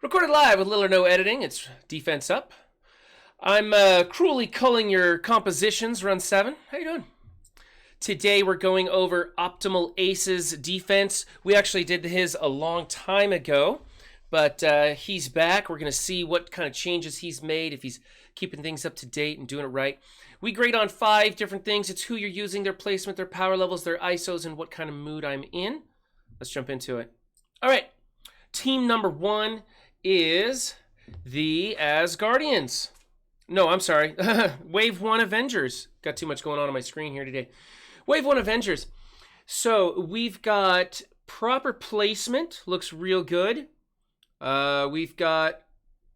Recorded live with little or no editing. It's defense up. I'm cruelly culling your compositions, run 7. How you doing? Today we're going over Optimal Aces defense. We actually did his a long time ago, but he's back. We're going to see what kind of changes he's made, if he's keeping things up to date and doing it right. We grade on 5 different things. It's who you're using, their placement, their power levels, their ISOs, and what kind of mood I'm in. Let's jump into it. All right. Team number 1 is the Asgardians. No, I'm sorry. Wave 1 Avengers. Got too much going on my screen here today. Wave 1 Avengers. So we've got proper placement. Looks real good. We've got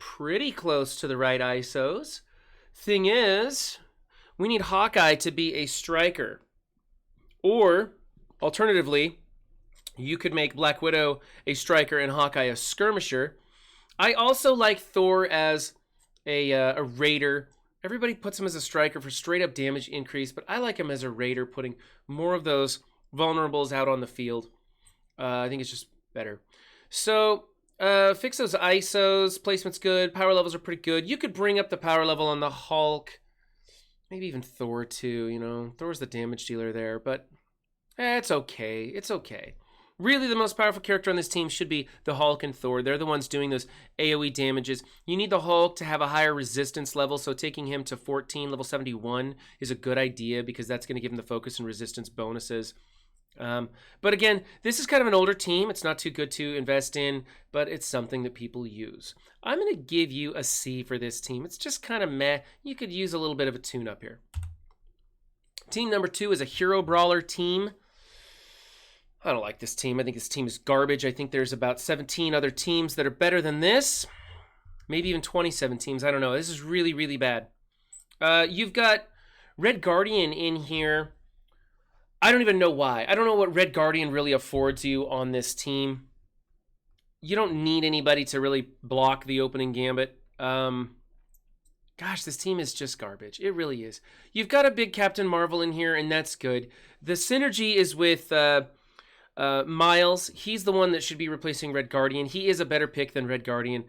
pretty close to the right ISOs. Thing is, we need Hawkeye to be a striker. Or, alternatively, you could make Black Widow a striker and Hawkeye a skirmisher. I also like Thor as a raider. Everybody puts him as a striker for straight up damage increase, but I like him as a raider, putting more of those vulnerables out on the field. I think it's just better. So fix those ISOs. Placement's good. Power levels are pretty good. You could bring up the power level on the Hulk. Maybe even Thor too, you know. Thor's the damage dealer there, but it's okay. It's okay. Really, the most powerful character on this team should be the Hulk and Thor. They're the ones doing those AoE damages. You need the Hulk to have a higher resistance level, so taking him to 14, level 71 is a good idea because that's going to give him the focus and resistance bonuses. But again, this is kind of an older team. It's not too good to invest in, but it's something that people use. I'm going to give you a C for this team. It's just kind of meh. You could use a little bit of a tune-up here. Team number 2 is a Hero Brawler team. I don't like this team. I think this team is garbage. I think there's about 17 other teams that are better than this. Maybe even 27 teams. I don't know. This is really, really bad. You've got Red Guardian in here. I don't even know why. I don't know what Red Guardian really affords you on this team. You don't need anybody to really block the opening gambit. Gosh, this team is just garbage. It really is. You've got a big Captain Marvel in here, and that's good. The synergy is with Miles. He's the one that should be replacing Red Guardian. He is a better pick than Red Guardian.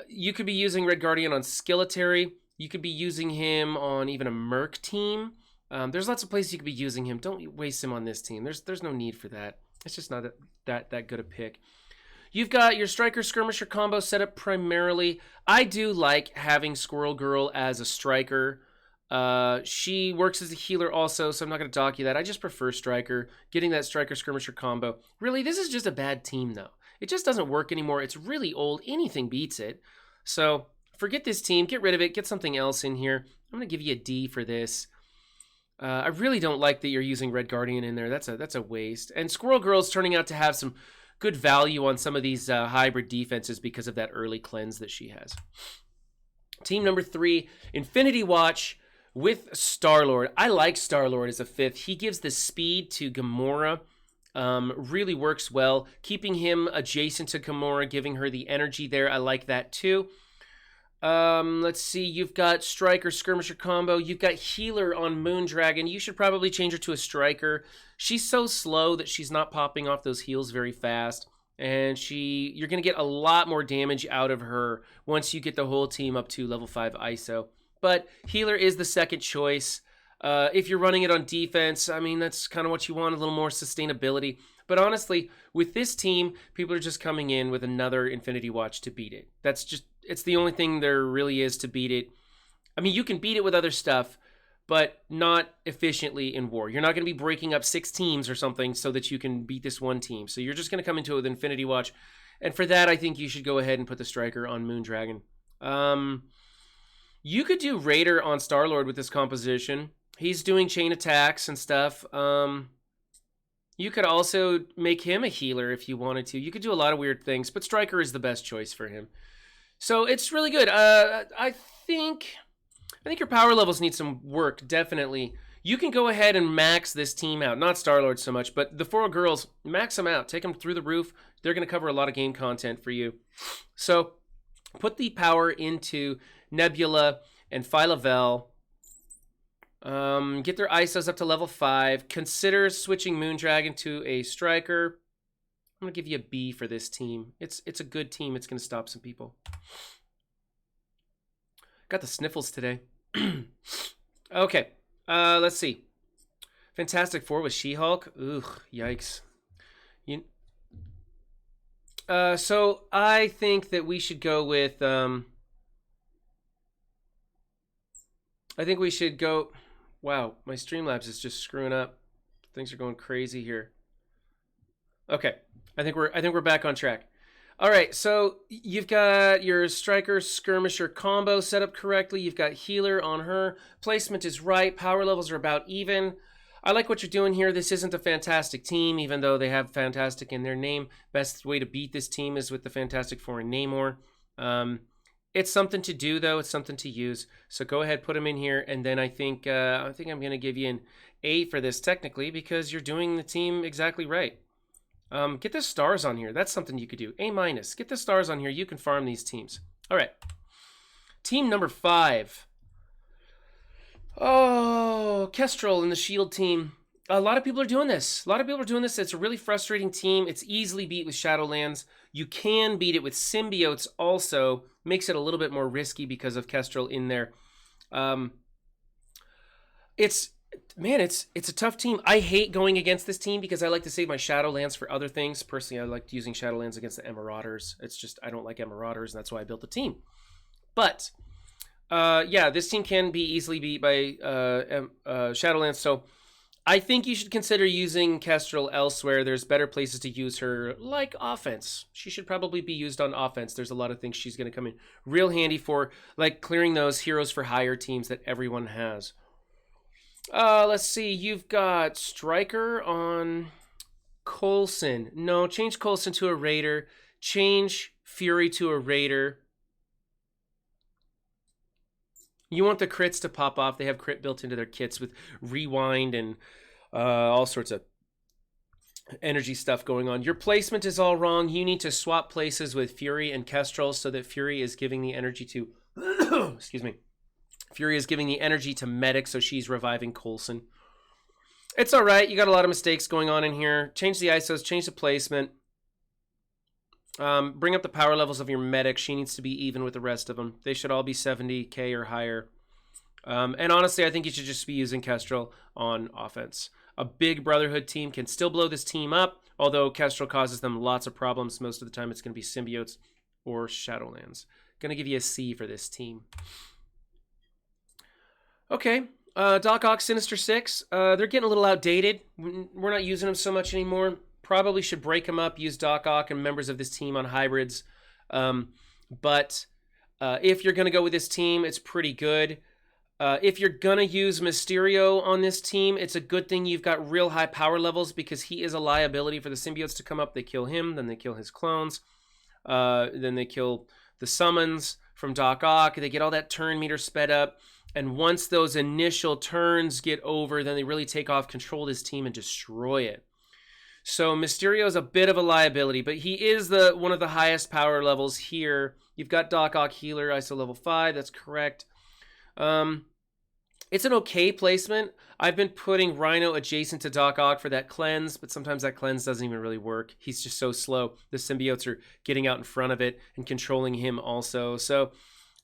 You could be using Red Guardian on Skilletary. You could be using him on even a Merc team. There's lots of places you could be using him. Don't waste him on this team. There's no need for that. It's just not that good a pick. You've got your Striker Skirmisher combo set up primarily. I do like having Squirrel Girl as a striker. She works as a healer also, so I'm not going to dock you that. I just prefer Striker, getting that Striker Skirmisher combo. Really, this is just a bad team, though. It just doesn't work anymore. It's really old. Anything beats it. So forget this team. Get rid of it. Get something else in here. I'm going to give you a D for this. I really don't like that you're using Red Guardian in there. That's a waste. And Squirrel Girl's turning out to have some good value on some of these hybrid defenses because of that early cleanse that she has. Team number 3, Infinity Watch with Star-Lord. I like Star-Lord as a 5th. He gives the speed to Gamora. Really works well. Keeping him adjacent to Gamora, giving her the energy there. I like that too. Let's see. You've got Striker Skirmisher combo. You've got Healer on Moondragon. You should probably change her to a Striker. She's so slow that she's not popping off those heals very fast. And you're going to get a lot more damage out of her once you get the whole team up to level 5 ISO. But Healer is the second choice. If you're running it on defense, I mean, that's kind of what you want, a little more sustainability. But honestly, with this team, people are just coming in with another Infinity Watch to beat it. It's the only thing there really is to beat it. I mean, you can beat it with other stuff, but not efficiently in war. You're not going to be breaking up 6 teams or something so that you can beat this one team. So you're just going to come into it with Infinity Watch. And for that, I think you should go ahead and put the Striker on Moondragon. You could do Raider on Star-Lord with this composition. He's doing chain attacks and stuff. You could also make him a healer if you wanted to. You could do a lot of weird things, but Striker is the best choice for him. So it's really good. I think your power levels need some work, definitely. You can go ahead and max this team out. Not Star-Lord so much, but the 4 girls, max them out. Take them through the roof. They're going to cover a lot of game content for you. So put the power into Nebula and Phyla-Vell. Get their ISOs up to level 5. Consider switching Moondragon to a Striker. I'm going to give you a B for this team. It's a good team. It's going to stop some people. Got the sniffles today. Okay, let's see. Fantastic Four with She-Hulk. Ugh, yikes. So I think that we should go with... I think we should go... Wow, my Streamlabs is just screwing up. Things are going crazy here. Okay, I think we're back on track. All right, so you've got your Striker Skirmisher combo set up correctly. You've got Healer on her. Placement is right. Power levels are about even. I like what you're doing here. This isn't a fantastic team, even though they have fantastic in their name. Best way to beat this team is with the Fantastic Four and Namor. It's something to do, though. It's something to use. So go ahead, put them in here, and then I think I'm going to give you an A for this technically because you're doing the team exactly right. Get the stars on here. That's something you could do. A minus. Get the stars on here. You can farm these teams. All right. Team number 5. Oh, Kestrel in the Shield team. A lot of people are doing this. It's a really frustrating team. It's easily beat with Shadowlands. You can beat it with Symbiotes also. Makes it a little bit more risky because of Kestrel in there. It's a tough team. I hate going against this team because I like to save my Shadowlands for other things. Personally, I like using Shadowlands against the Emmarauders. It's just, I don't like Emmarauders, and that's why I built the team. But, yeah, this team can be easily beat by Shadowlands, so I think you should consider using Kestrel elsewhere. There's better places to use her, like offense. She should probably be used on offense. There's a lot of things she's going to come in real handy for, like clearing those heroes for hire teams that everyone has. Let's see. You've got Striker on Coulson. No, change Coulson to a Raider. Change Fury to a Raider. You want the crits to pop off. They have crit built into their kits with rewind and all sorts of energy stuff going on. Your placement is all wrong. You need to swap places with Fury and Kestrel so that Fury is giving the energy to... excuse me. Fury is giving the energy to Medic, so she's reviving Coulson. It's all right. You got a lot of mistakes going on in here. Change the ISOs. Change the placement. Bring up the power levels of your Medic. She needs to be even with the rest of them. They should all be 70k or higher. And honestly, I think you should just be using Kestrel on offense. A big Brotherhood team can still blow this team up, although Kestrel causes them lots of problems. Most of the time, it's going to be Symbiotes or Shadowlands. Going to give you a C for this team. Okay, Doc Ock, Sinister Six. They're getting a little outdated. We're not using them so much anymore. Probably should break them up, use Doc Ock and members of this team on hybrids. But if you're going to go with this team, it's pretty good. If you're going to use Mysterio on this team, it's a good thing you've got real high power levels because he is a liability for the symbiotes to come up. They kill him, then they kill his clones. Then they kill the summons from Doc Ock. They get all that turn meter sped up. And once those initial turns get over, then they really take off, control this team, and destroy it. So Mysterio is a bit of a liability, but he is one of the highest power levels here. You've got Doc Ock Healer, ISO level 5, that's correct. It's an okay placement. I've been putting Rhino adjacent to Doc Ock for that cleanse, but sometimes that cleanse doesn't even really work. He's just so slow. The symbiotes are getting out in front of it and controlling him also. So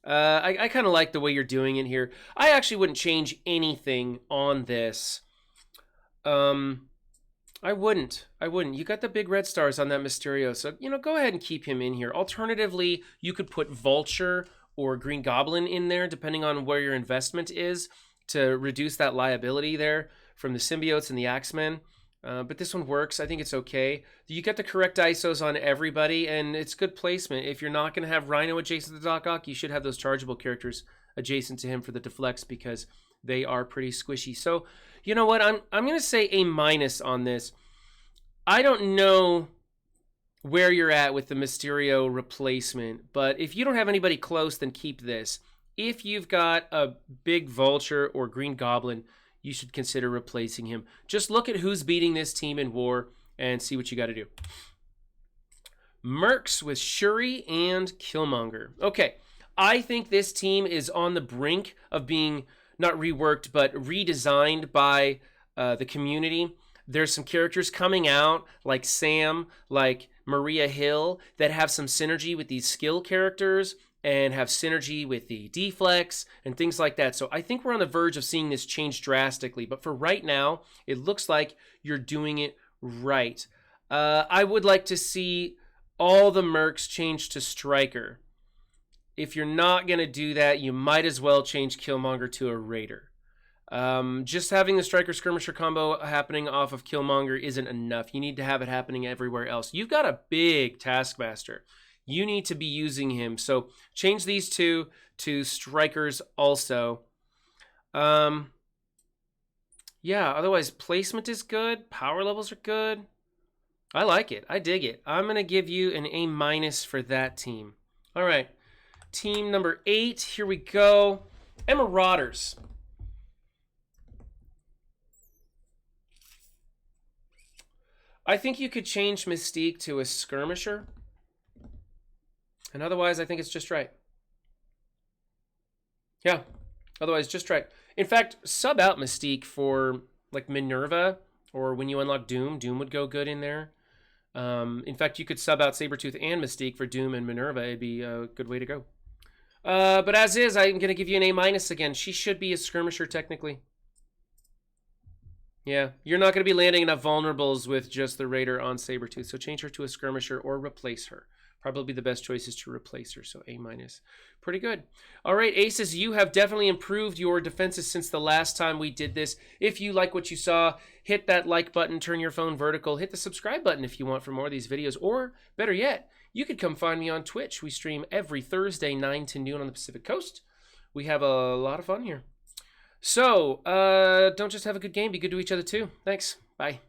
I kind of like the way you're doing it here. I actually wouldn't change anything on this. I wouldn't. You got the big red stars on that Mysterio, so, go ahead and keep him in here. Alternatively, you could put Vulture or Green Goblin in there, depending on where your investment is, to reduce that liability there from the symbiotes and the Axemen. But this one works. I think it's okay. You get the correct ISOs on everybody, and it's good placement. If you're not going to have Rhino adjacent to Doc Ock, you should have those chargeable characters adjacent to him for the deflects because they are pretty squishy. So, you know what? I'm going to say A- on this. I don't know where you're at with the Mysterio replacement, but if you don't have anybody close, then keep this. If you've got a big Vulture or Green Goblin, you should consider replacing him. Just look at who's beating this team in war and see what you got to do. Mercs with Shuri and Killmonger. Okay, I think this team is on the brink of being not reworked, but redesigned by the community. There's some characters coming out like Sam, like Maria Hill, that have some synergy with these skill characters and have synergy with the deflex and things like that. So I think we're on the verge of seeing this change drastically. But for right now, it looks like you're doing it right. I would like to see all the Mercs change to Striker. If you're not going to do that, you might as well change Killmonger to a Raider. Just having the Striker Skirmisher combo happening off of Killmonger isn't enough. You need to have it happening everywhere else. You've got a big Taskmaster. You need to be using him. So change these two to Strikers also. Yeah, otherwise placement is good. Power levels are good. I like it. I dig it. I'm going to give you an A- for that team. All right. Team number 8. Here we go. Emmarauders. I think you could change Mystique to a Skirmisher. And otherwise, I think it's just right. Yeah. Otherwise, just right. In fact, sub out Mystique for like Minerva, or when you unlock Doom. Doom would go good in there. In fact, you could sub out Sabretooth and Mystique for Doom and Minerva. It'd be a good way to go. But as is, I'm going to give you an A- again. She should be a Skirmisher, technically. Yeah, you're not going to be landing enough vulnerables with just the Raider on Sabretooth, so change her to a Skirmisher or replace her. Probably the best choice is to replace her, so A-. Pretty good. All right, Aces, you have definitely improved your defenses since the last time we did this. If you like what you saw, hit that like button, turn your phone vertical, hit the subscribe button if you want for more of these videos, or better yet, you could come find me on Twitch. We stream every Thursday, 9 to noon on the Pacific Coast. We have a lot of fun here. So, don't just have a good game, be good to each other too. Thanks. Bye.